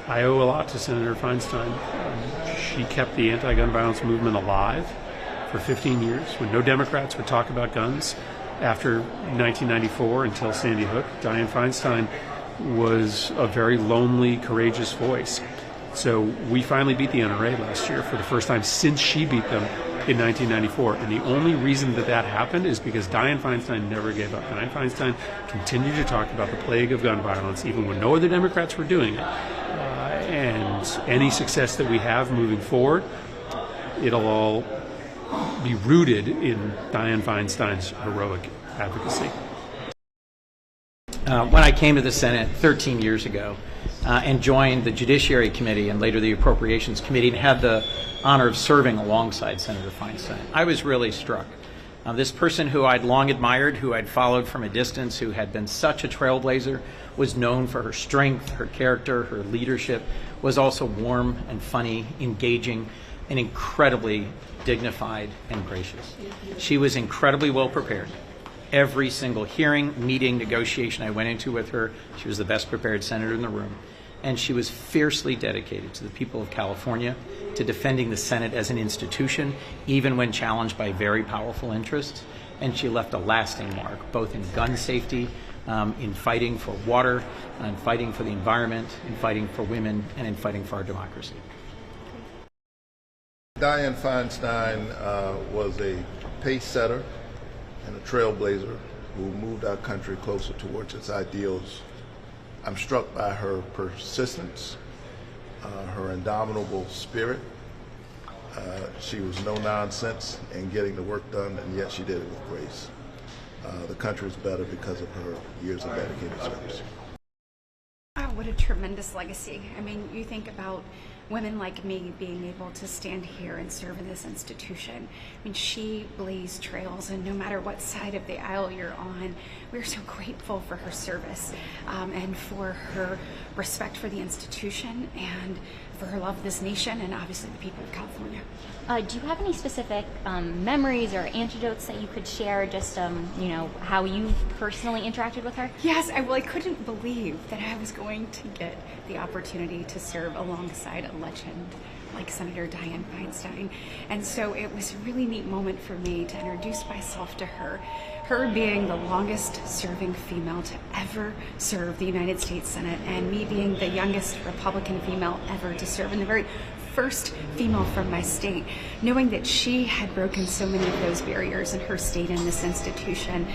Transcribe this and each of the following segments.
I owe a lot to Senator Feinstein. She kept the anti-gun violence movement alive for 15 years when no Democrats would talk about guns. After 1994, until Sandy Hook, Dianne Feinstein was a very lonely, courageous voice. So we finally beat the NRA last year for the first time since she beat them in 1994. And the only reason that that happened is because Dianne Feinstein never gave up. Dianne Feinstein continued to talk about the plague of gun violence even when no other Democrats were doing it. And any success that we have moving forward, it'll all be rooted in Dianne Feinstein's heroic advocacy. When I came to the Senate 13 years ago and joined the Judiciary Committee and later the Appropriations Committee and had the honor of serving alongside Senator Feinstein, I was really struck. This person who I'd long admired, who I'd followed from a distance, who had been such a trailblazer, was known for her strength, her character, her leadership, was also warm and funny, engaging, and incredibly dignified and gracious. She was incredibly well prepared. Every single hearing, meeting, negotiation I went into with her, she was the best prepared senator in the room. And she was fiercely dedicated to the people of California, to defending the Senate as an institution, even when challenged by very powerful interests. And she left a lasting mark, both in gun safety, in fighting for water, in fighting for the environment, in fighting for women, and in fighting for our democracy. Dianne Feinstein was a pace setter and a trailblazer who moved our country closer towards its ideals. I'm struck by her persistence, her indomitable spirit. She was no nonsense in getting the work done, and yet she did it with grace. The country is better because of her years of dedicated service. Oh, what a tremendous legacy. I mean, you think about women like me being able to stand here and serve in this institution. I mean, she blazed trails, and no matter what side of the aisle you're on, we're so grateful for her service and for her respect for the institution and for her love of this nation and obviously the people of California. Do you have any specific memories or anecdotes that you could share, just you know, how you personally interacted with her? Yes, I couldn't believe that I was going to get the opportunity to serve alongside a legend like Senator Dianne Feinstein. And so it was a really neat moment for me to introduce myself to her. Her being the longest serving female to ever serve the United States Senate, and me being the youngest Republican female ever to serve, and the very first female from my state, knowing that she had broken so many of those barriers in her state in this institution,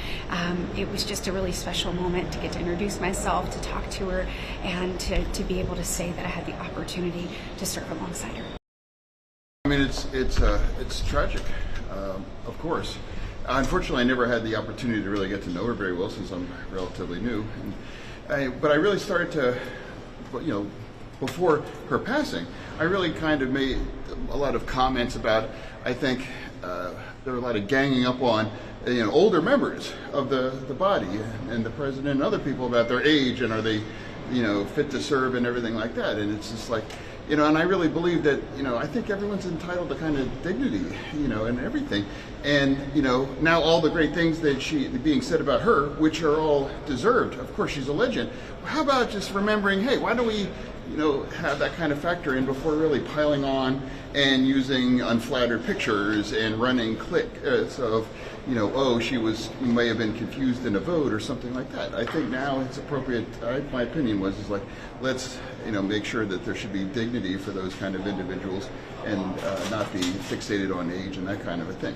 it was just a really special moment to get to introduce myself, to talk to her, and to be able to say that I had the opportunity to serve alongside her. I mean, it's tragic, of course. Unfortunately, I never had the opportunity to really get to know her very well since I'm relatively new. But I really started to, you know, before her passing, I really kind of made a lot of comments about, I think there were a lot of ganging up on, you know, older members of the body and the president and other people about their age and are they, you know, fit to serve and everything like that. And it's just like, you know, and I really believe that, you know, I think everyone's entitled to kind of dignity, you know, and everything. And, you know, now all the great things that being said about her, which are all deserved. Of course, she's a legend. How about just remembering, hey, why don't we, you know, have that kind of factor in before really piling on and using unflattered pictures and running clips of, you know, oh, she may have been confused in a vote or something like that. I think now it's appropriate. My opinion is like, let's, you know, make sure that there should be dignity for those kind of individuals and not be fixated on age and that kind of a thing.